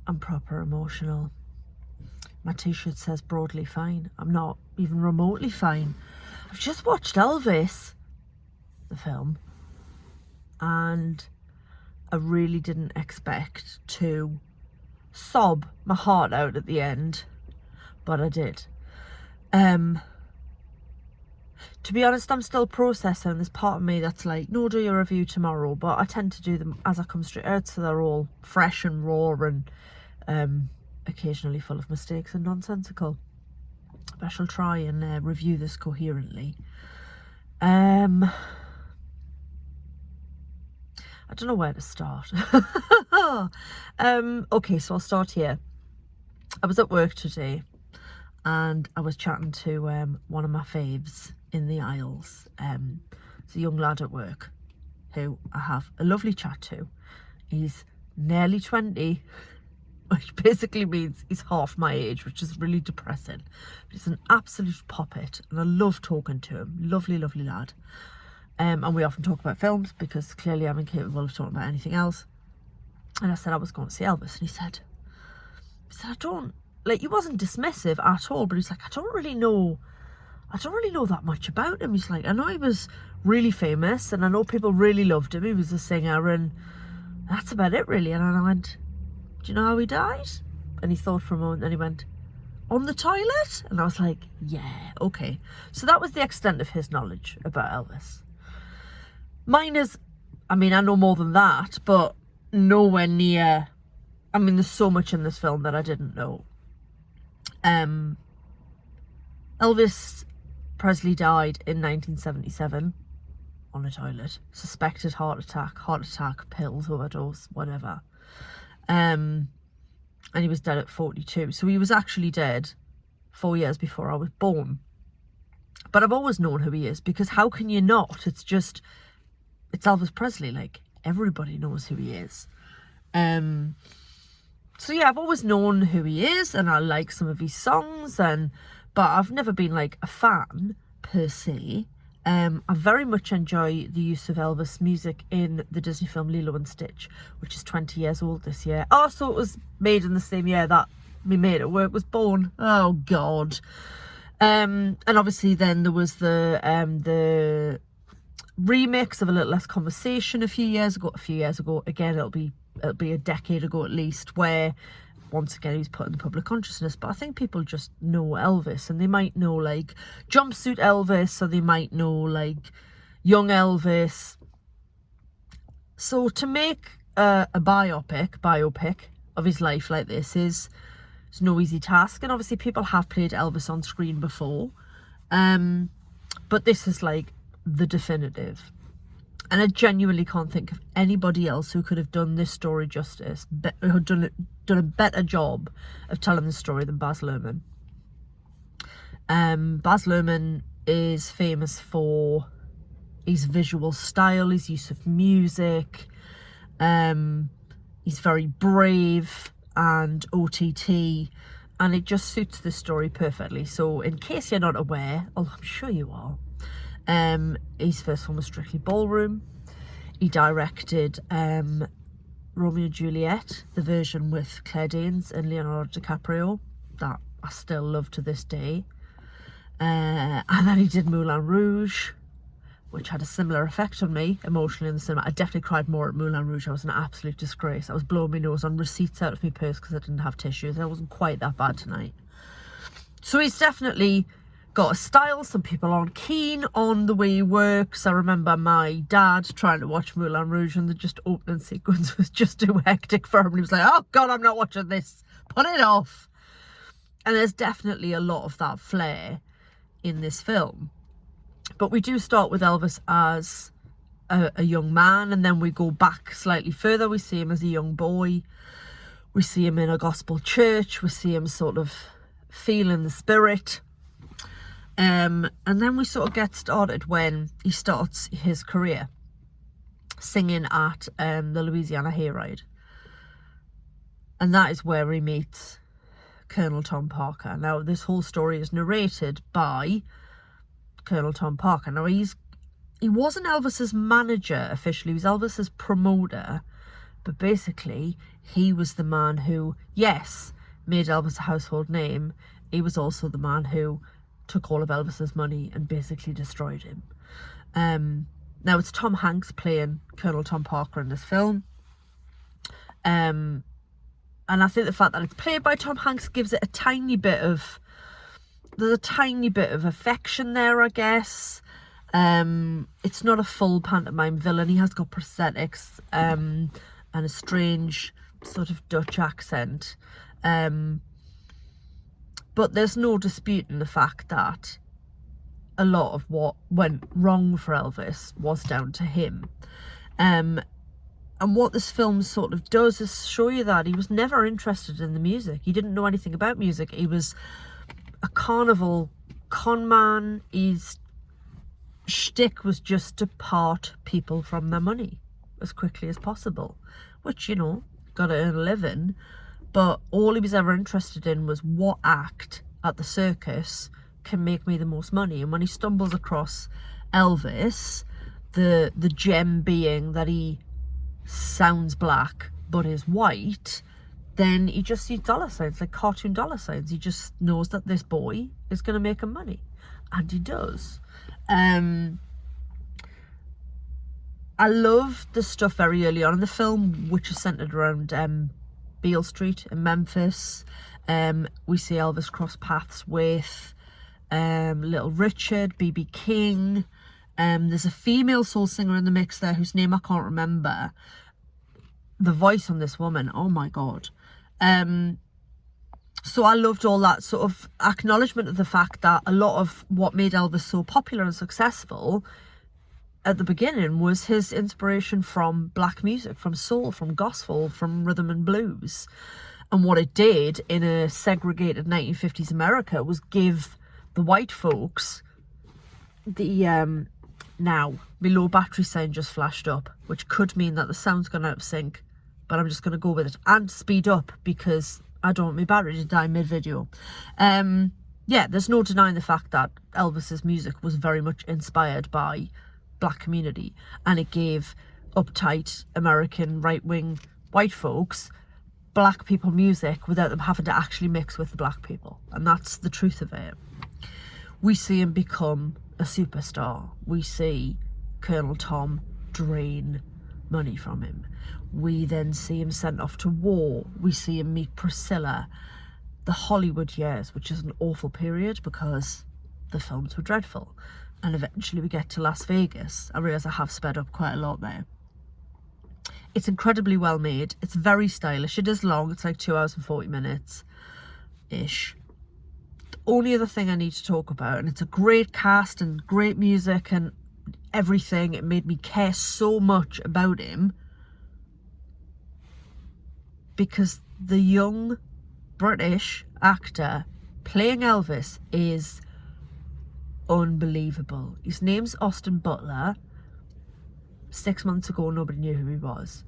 I'm proper emotional. My t-shirt says broadly fine. I'm not even remotely fine. I've just watched Elvis, the film, and I really didn't expect to sob my heart out at the end, but I did. To be honest, I'm still processing. There's part of me that's like, no, do your review tomorrow, but I tend to do them as I come straight out, so they're all fresh and raw and occasionally full of mistakes and nonsensical. But I shall try and review this coherently. I don't know where to start. Okay, so I'll start here. I was at work today and I was chatting to one of my faves in the aisles. It's a young lad at work who I have a lovely chat to. He's nearly 20, which basically means he's half my age, which is really depressing. But he's an absolute poppet and I love talking to him. Lovely, lovely lad. And we often talk about films because clearly I'm incapable of talking about anything else. And I said I was going to see Elvis, and he said, I don't, like, he wasn't dismissive at all, but he's like, I don't really know that much about him. He's like, I know he was really famous and I know people really loved him. He was a singer and that's about it really. And I went, do you know how he died? And he thought for a moment and he went, on the toilet? And I was like, yeah, okay. So that was the extent of his knowledge about Elvis. Mine is, I mean, I know more than that, but nowhere near. I mean, there's so much in this film that I didn't know. Elvis Presley died in 1977 on a toilet. Suspected heart attack, pills, overdose, whatever. And he was dead at 42. So he was actually dead 4 years before I was born. But I've always known who he is, because how can you not? It's Elvis Presley. Like, everybody knows who he is. So yeah, I've always known who he is and I like some of his songs, but I've never been like a fan per se. I very much enjoy the use of Elvis music in the Disney film Lilo and Stitch, which is 20 years old this year. Oh, so it was made in the same year that me mate at work was born. Oh God. And obviously then there was the remix of A Little Less Conversation a few years ago. Again, it'll be a decade ago at least, where once again he was put in the public consciousness. But I think people just know Elvis, and they might know like Jumpsuit Elvis, or they might know like Young Elvis. So to make a biopic of his life like this is no easy task, and obviously people have played Elvis on screen before, but this is like the definitive. And I genuinely can't think of anybody else who could have done this story justice, who done a better job of telling the story than Baz Luhrmann. Baz Luhrmann is famous for his visual style, his use of music. He's very brave and OTT, and it just suits the story perfectly. So in case you're not aware, oh, I'm sure you are, his first one was Strictly Ballroom. He directed Romeo and Juliet, the version with Claire Danes and Leonardo DiCaprio, that I still love to this day. And then he did Moulin Rouge, which had a similar effect on me emotionally in the cinema. I definitely cried more at Moulin Rouge. I was an absolute disgrace. I was blowing my nose on receipts out of my purse because I didn't have tissues. I wasn't quite that bad tonight. So he's definitely got a style. Some people aren't keen on the way he works. I remember my dad trying to watch Moulin Rouge and the just opening sequence was just too hectic for him. And he was like, oh God, I'm not watching this. Put it off. And there's definitely a lot of that flair in this film. But we do start with Elvis as a young man, and then we go back slightly further. We see him as a young boy. We see him in a gospel church. We see him sort of feeling the spirit. And then we sort of get started when he starts his career singing at the Louisiana Hayride. And that is where he meets Colonel Tom Parker. Now, this whole story is narrated by Colonel Tom Parker. Now, he wasn't Elvis's manager officially. He was Elvis's promoter. But basically, he was the man who, yes, made Elvis a household name. He was also the man who took all of Elvis's money and basically destroyed him. Now, it's Tom Hanks playing Colonel Tom Parker in this film. And I think the fact that it's played by Tom Hanks gives it a tiny bit of... There's a tiny bit of affection there, I guess. It's not a full pantomime villain. He has got prosthetics and a strange sort of Dutch accent. But there's no disputing the fact that a lot of what went wrong for Elvis was down to him. And what this film sort of does is show you that he was never interested in the music. He didn't know anything about music. He was a carnival con man. His shtick was just to part people from their money as quickly as possible, which, you know, got to earn a living. But all he was ever interested in was what act at the circus can make me the most money. And when he stumbles across Elvis, the gem being that he sounds black but is white, then he just sees dollar signs, like cartoon dollar signs. He just knows that this boy is going to make him money, and he does. I love the stuff very early on in the film, which is centered around Beale Street in Memphis. We see Elvis cross paths with Little Richard, B.B. King. There's a female soul singer in the mix there whose name I can't remember. The voice on this woman, oh my God. So I loved all that sort of acknowledgement of the fact that a lot of what made Elvis so popular and successful at the beginning was his inspiration from black music, from soul, from gospel, from rhythm and blues. And what it did in a segregated 1950s America was give the white folks the... Now, my low battery sign just flashed up, which could mean that the sound's gone out of sync, but I'm just going to go with it and speed up because I don't want my battery to die mid-video. Yeah, there's no denying the fact that Elvis's music was very much inspired by black community, and it gave uptight American right-wing white folks black people music without them having to actually mix with the black people, and that's the truth of it. We see him become a superstar. We see Colonel Tom drain money from him. We then see him sent off to war. We see him meet Priscilla. The Hollywood years, which is an awful period because the films were dreadful. And eventually we get to Las Vegas. I realise I have sped up quite a lot there. It's incredibly well made. It's very stylish. It is long. It's like 2 hours and 40 minutes-ish. Only other thing I need to talk about, and it's a great cast and great music and everything, it made me care so much about him, because the young British actor playing Elvis is unbelievable. His name's Austin Butler. 6 months ago nobody knew who he was,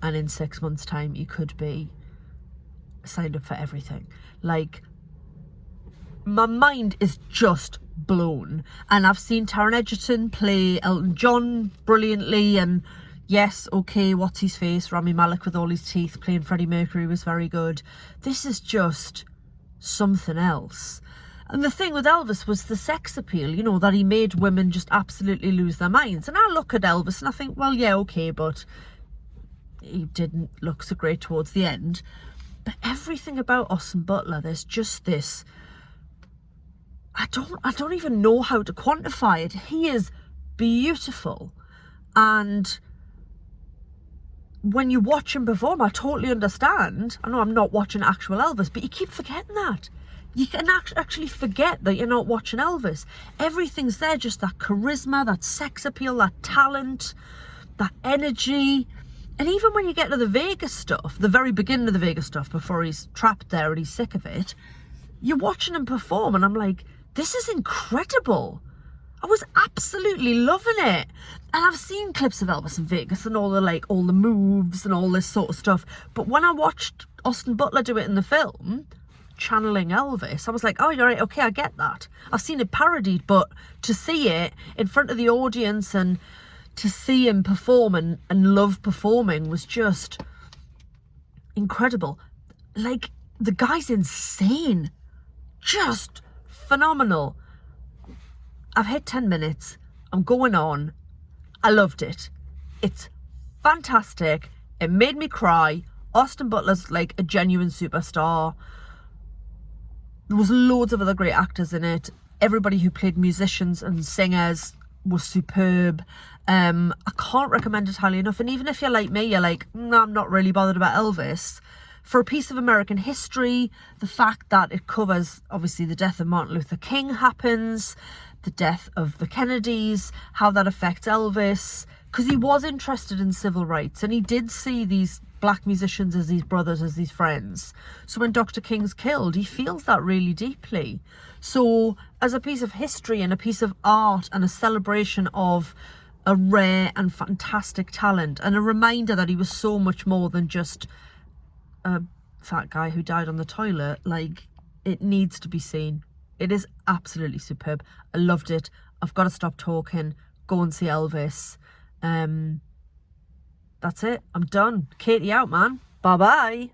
and in 6 months time he could be signed up for everything. Like, my mind is just blown. And I've seen Taron Egerton play Elton John brilliantly, and yes, okay, what's his face, Rami Malek with all his teeth playing Freddie Mercury was very good. This is just something else. And the thing with Elvis was the sex appeal, you know, that he made women just absolutely lose their minds. And I look at Elvis and I think, well, yeah, okay, but he didn't look so great towards the end. But everything about Austin Butler, there's just this... I don't even know how to quantify it. He is beautiful. And when you watch him perform, I totally understand. I know I'm not watching actual Elvis, but you keep forgetting that. You can actually forget that you're not watching Elvis. Everything's there, just that charisma, that sex appeal, that talent, that energy. And even when you get to the Vegas stuff, the very beginning of the Vegas stuff, before he's trapped there and he's sick of it, you're watching him perform and I'm like, this is incredible. I was absolutely loving it. And I've seen clips of Elvis in Vegas and all the moves and all this sort of stuff. But when I watched Austin Butler do it in the film, channeling Elvis, I was like, oh, you're right, okay, I get that. I've seen it parodied, but to see it in front of the audience and to see him perform and love performing was just incredible. Like, the guy's insane. Just phenomenal. I've hit 10 minutes. I'm going on. I loved it. It's fantastic. It made me cry. Austin Butler's like a genuine superstar. There was loads of other great actors in it. Everybody who played musicians and singers was superb. I can't recommend it highly enough. And even if you're like me, you're like, no, I'm not really bothered about Elvis. For a piece of American history, the fact that it covers, obviously, the death of Martin Luther King happens, the death of the Kennedys, how that affects Elvis, because he was interested in civil rights and he did see these black musicians as these brothers, as these friends. So when Dr. King's killed, he feels that really deeply. So as a piece of history and a piece of art and a celebration of a rare and fantastic talent and a reminder that he was so much more than just a fat guy who died on the toilet, like, it needs to be seen. It is absolutely superb. I loved it. I've got to stop talking. Go and see Elvis. That's it. I'm done. Katie out, man. Bye-bye.